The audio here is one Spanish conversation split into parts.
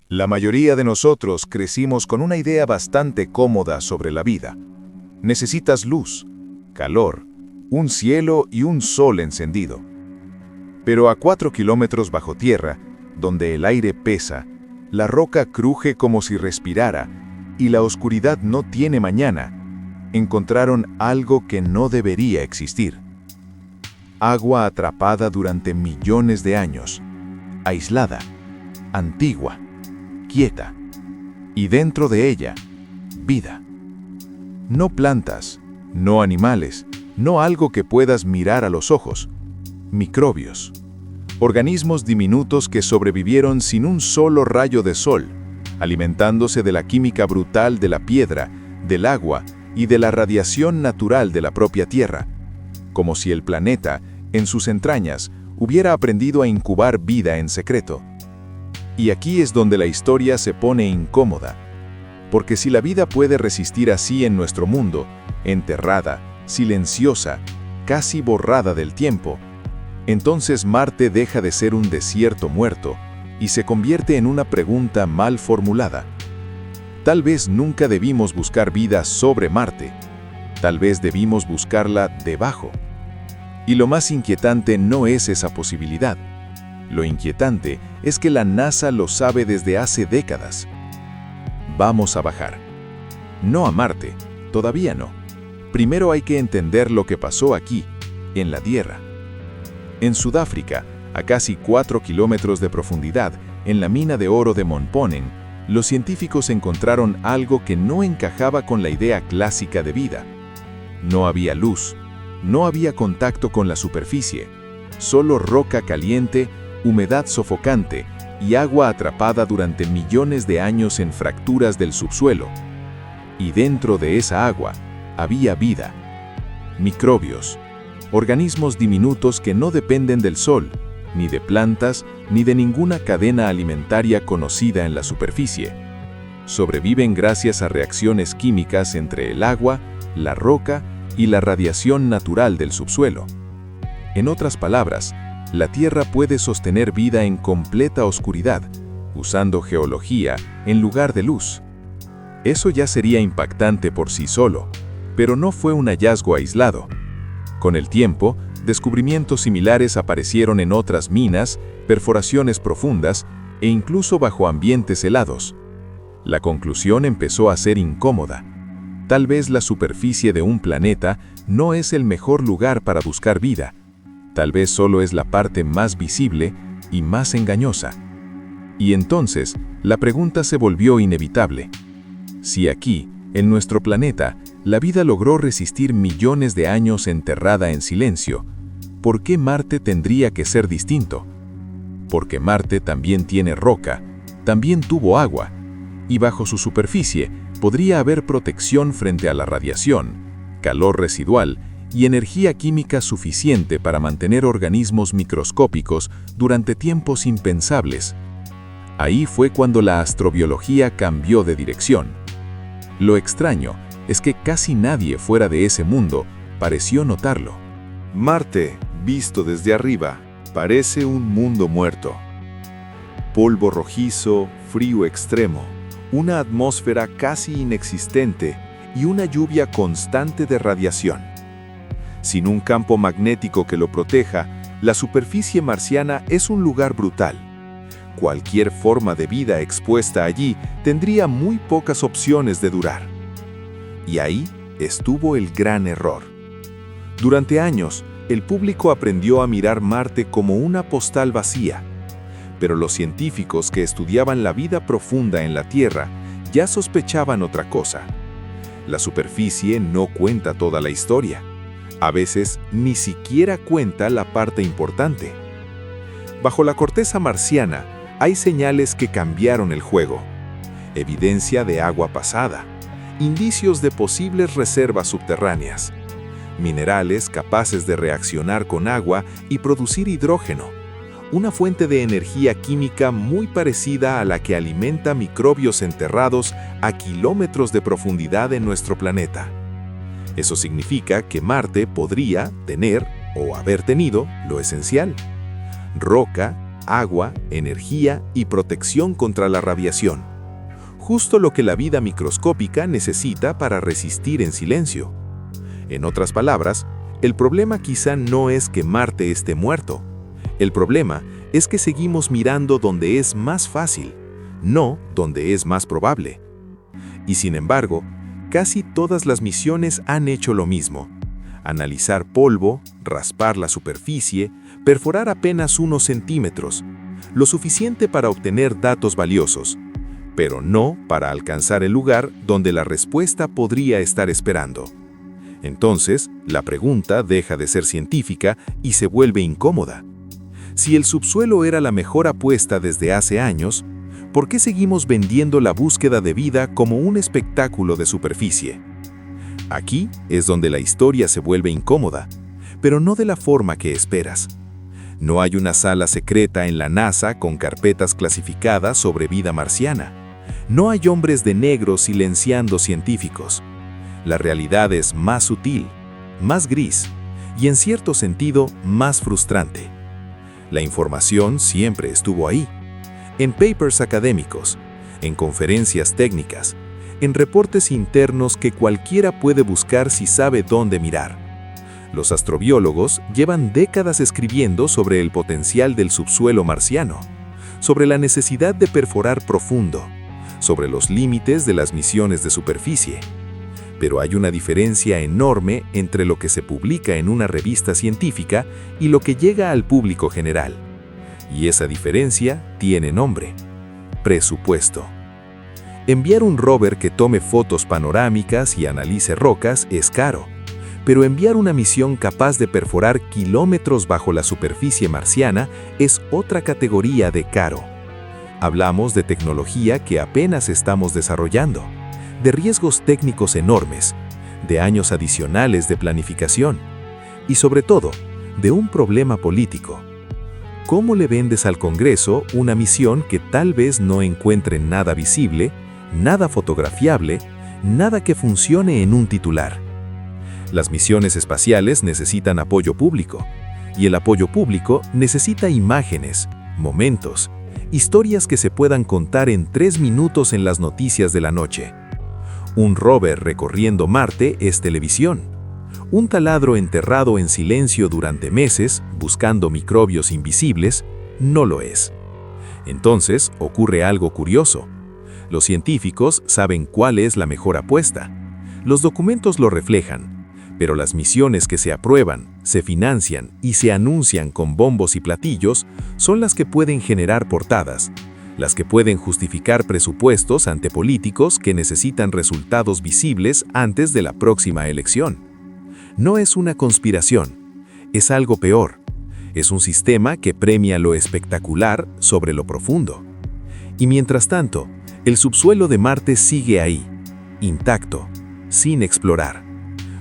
La mayoría de nosotros crecimos con una idea bastante cómoda sobre la vida. Necesitas luz, calor, un cielo y un sol encendido. Pero a 4 kilómetros bajo tierra, donde el aire pesa, la roca cruje como si respirara y la oscuridad no tiene mañana, encontraron algo que no debería existir. Agua atrapada durante millones de años, aislada, antigua, quieta, y dentro de ella, vida. No plantas, no animales, no algo que puedas mirar a los ojos, microbios, organismos diminutos que sobrevivieron sin un solo rayo de sol, alimentándose de la química brutal de la piedra, del agua y de la radiación natural de la propia Tierra, como si el planeta, en sus entrañas, hubiera aprendido a incubar vida en secreto. Y aquí es donde la historia se pone incómoda, porque si la vida puede resistir así en nuestro mundo, enterrada, silenciosa, casi borrada del tiempo, entonces Marte deja de ser un desierto muerto y se convierte en una pregunta mal formulada. Tal vez nunca debimos buscar vida sobre Marte, tal vez debimos buscarla debajo. Y lo más inquietante no es esa posibilidad. Lo inquietante es que la NASA lo sabe desde hace décadas. Vamos a bajar. No a Marte, todavía no. Primero hay que entender lo que pasó aquí, en la Tierra. En Sudáfrica, a casi 4 kilómetros de profundidad, en la mina de oro de Monponen, los científicos encontraron algo que no encajaba con la idea clásica de vida. No había luz, no había contacto con la superficie, solo roca caliente, humedad sofocante y agua atrapada durante millones de años en fracturas del subsuelo. Y dentro de esa agua había vida, microbios, organismos diminutos que no dependen del sol, ni de plantas, ni de ninguna cadena alimentaria conocida en la superficie. Sobreviven gracias a reacciones químicas entre el agua, la roca y la radiación natural del subsuelo. En otras palabras, la Tierra puede sostener vida en completa oscuridad, usando geología en lugar de luz. Eso ya sería impactante por sí solo, pero no fue un hallazgo aislado. Con el tiempo, descubrimientos similares aparecieron en otras minas, perforaciones profundas e incluso bajo ambientes helados. La conclusión empezó a ser incómoda. Tal vez la superficie de un planeta no es el mejor lugar para buscar vida. Tal vez solo es la parte más visible y más engañosa. Y entonces, la pregunta se volvió inevitable. Si aquí, en nuestro planeta, la vida logró resistir millones de años enterrada en silencio, ¿por qué Marte tendría que ser distinto? Porque Marte también tiene roca, también tuvo agua, y bajo su superficie podría haber protección frente a la radiación, calor residual y energía química suficiente para mantener organismos microscópicos durante tiempos impensables. Ahí fue cuando la astrobiología cambió de dirección. Lo extraño es que casi nadie fuera de ese mundo pareció notarlo. Marte, visto desde arriba, parece un mundo muerto. Polvo rojizo, frío extremo, una atmósfera casi inexistente y una lluvia constante de radiación. Sin un campo magnético que lo proteja, la superficie marciana es un lugar brutal. Cualquier forma de vida expuesta allí tendría muy pocas opciones de durar. Y ahí estuvo el gran error. Durante años, el público aprendió a mirar Marte como una postal vacía, pero los científicos que estudiaban la vida profunda en la Tierra ya sospechaban otra cosa. La superficie no cuenta toda la historia. A veces ni siquiera cuenta la parte importante. Bajo la corteza marciana hay señales que cambiaron el juego. Evidencia de agua pasada, indicios de posibles reservas subterráneas, minerales capaces de reaccionar con agua y producir hidrógeno, una fuente de energía química muy parecida a la que alimenta microbios enterrados a kilómetros de profundidad en nuestro planeta. Eso significa que Marte podría tener o haber tenido lo esencial: roca, agua, energía y protección contra la radiación. Justo lo que la vida microscópica necesita para resistir en silencio. En otras palabras, el problema quizá no es que Marte esté muerto. El problema es que seguimos mirando donde es más fácil, no donde es más probable. Y sin embargo, casi todas las misiones han hecho lo mismo: analizar polvo, raspar la superficie, perforar apenas unos centímetros, lo suficiente para obtener datos valiosos, pero no para alcanzar el lugar donde la respuesta podría estar esperando. Entonces, la pregunta deja de ser científica y se vuelve incómoda. Si el subsuelo era la mejor apuesta desde hace años, ¿por qué seguimos vendiendo la búsqueda de vida como un espectáculo de superficie? Aquí es donde la historia se vuelve incómoda, pero no de la forma que esperas. No hay una sala secreta en la NASA con carpetas clasificadas sobre vida marciana. No hay hombres de negro silenciando científicos. La realidad es más sutil, más gris y, en cierto sentido, más frustrante. La información siempre estuvo ahí, en papers académicos, en conferencias técnicas, en reportes internos que cualquiera puede buscar si sabe dónde mirar. Los astrobiólogos llevan décadas escribiendo sobre el potencial del subsuelo marciano, sobre la necesidad de perforar profundo, sobre los límites de las misiones de superficie. Pero hay una diferencia enorme entre lo que se publica en una revista científica y lo que llega al público general. Y esa diferencia tiene nombre: presupuesto. Enviar un rover que tome fotos panorámicas y analice rocas es caro, pero enviar una misión capaz de perforar kilómetros bajo la superficie marciana es otra categoría de caro. Hablamos de tecnología que apenas estamos desarrollando, de riesgos técnicos enormes, de años adicionales de planificación y, sobre todo, de un problema político. ¿Cómo le vendes al Congreso una misión que tal vez no encuentre nada visible, nada fotografiable, nada que funcione en un titular? Las misiones espaciales necesitan apoyo público, y el apoyo público necesita imágenes, momentos, historias que se puedan contar en 3 minutos en las noticias de la noche. Un rover recorriendo Marte es televisión. Un taladro enterrado en silencio durante meses, buscando microbios invisibles, no lo es. Entonces ocurre algo curioso. Los científicos saben cuál es la mejor apuesta. Los documentos lo reflejan, pero las misiones que se aprueban, se financian y se anuncian con bombos y platillos son las que pueden generar portadas, las que pueden justificar presupuestos ante políticos que necesitan resultados visibles antes de la próxima elección. No es una conspiración, es algo peor. Es un sistema que premia lo espectacular sobre lo profundo. Y mientras tanto, el subsuelo de Marte sigue ahí, intacto, sin explorar,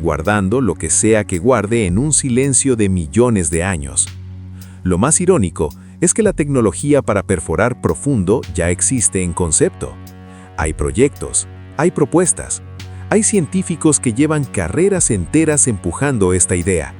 guardando lo que sea que guarde en un silencio de millones de años. Lo más irónico es que la tecnología para perforar profundo ya existe en concepto. Hay proyectos, hay propuestas, hay científicos que llevan carreras enteras empujando esta idea.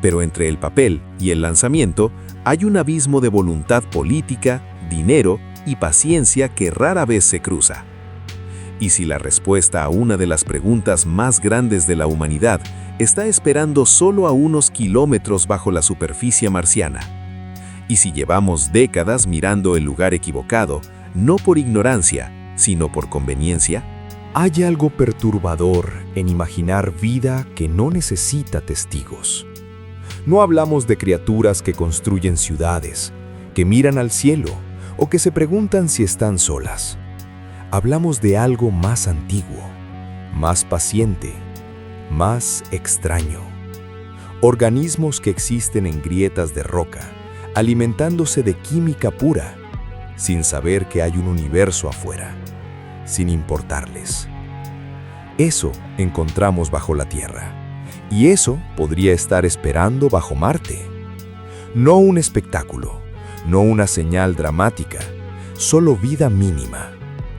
Pero entre el papel y el lanzamiento hay un abismo de voluntad política, dinero y paciencia que rara vez se cruza. Y si la respuesta a una de las preguntas más grandes de la humanidad está esperando solo a unos kilómetros bajo la superficie marciana, y si llevamos décadas mirando el lugar equivocado, no por ignorancia, sino por conveniencia, hay algo perturbador en imaginar vida que no necesita testigos. No hablamos de criaturas que construyen ciudades, que miran al cielo o que se preguntan si están solas. Hablamos de algo más antiguo, más paciente, más extraño. Organismos que existen en grietas de roca, alimentándose de química pura, sin saber que hay un universo afuera, sin importarles. Eso encontramos bajo la Tierra, y eso podría estar esperando bajo Marte. No un espectáculo, no una señal dramática, solo vida mínima,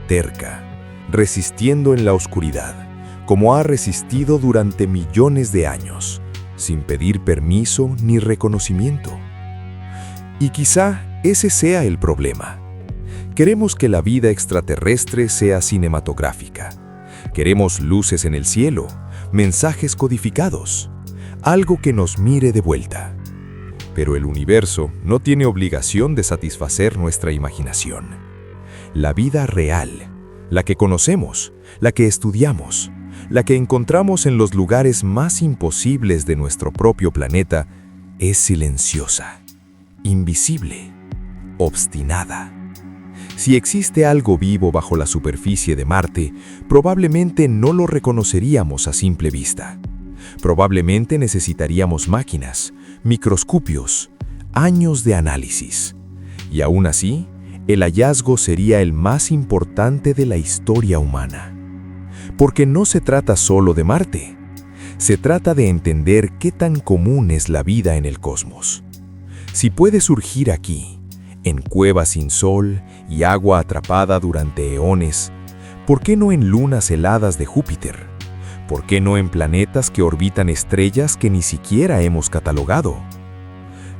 terca, resistiendo en la oscuridad, como ha resistido durante millones de años, sin pedir permiso ni reconocimiento. Y quizá ese sea el problema. Queremos que la vida extraterrestre sea cinematográfica. Queremos luces en el cielo, mensajes codificados, algo que nos mire de vuelta. Pero el universo no tiene obligación de satisfacer nuestra imaginación. La vida real, la que conocemos, la que estudiamos, la que encontramos en los lugares más imposibles de nuestro propio planeta, es silenciosa, invisible, obstinada. Si existe algo vivo bajo la superficie de Marte, probablemente no lo reconoceríamos a simple vista. Probablemente necesitaríamos máquinas, microscopios, años de análisis. Y aún así, el hallazgo sería el más importante de la historia humana. Porque no se trata solo de Marte. Se trata de entender qué tan común es la vida en el cosmos. Si puede surgir aquí, en cuevas sin sol y agua atrapada durante eones, ¿por qué no en lunas heladas de Júpiter? ¿Por qué no en planetas que orbitan estrellas que ni siquiera hemos catalogado?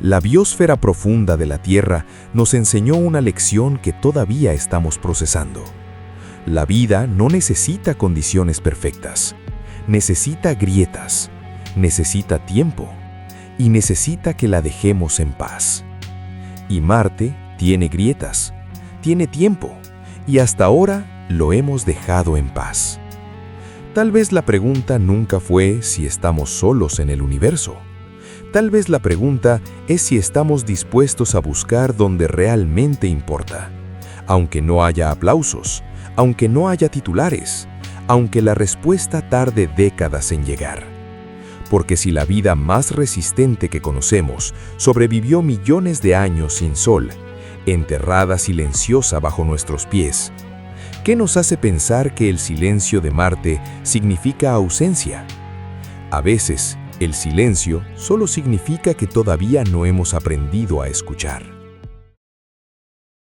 La biosfera profunda de la Tierra nos enseñó una lección que todavía estamos procesando. La vida no necesita condiciones perfectas, necesita grietas, necesita tiempo y necesita que la dejemos en paz. Y Marte tiene grietas, tiene tiempo, y hasta ahora lo hemos dejado en paz. Tal vez la pregunta nunca fue si estamos solos en el universo. Tal vez la pregunta es si estamos dispuestos a buscar donde realmente importa, aunque no haya aplausos, aunque no haya titulares, aunque la respuesta tarde décadas en llegar. Porque si la vida más resistente que conocemos sobrevivió millones de años sin sol, enterrada silenciosa bajo nuestros pies, ¿qué nos hace pensar que el silencio de Marte significa ausencia? A veces, el silencio solo significa que todavía no hemos aprendido a escuchar.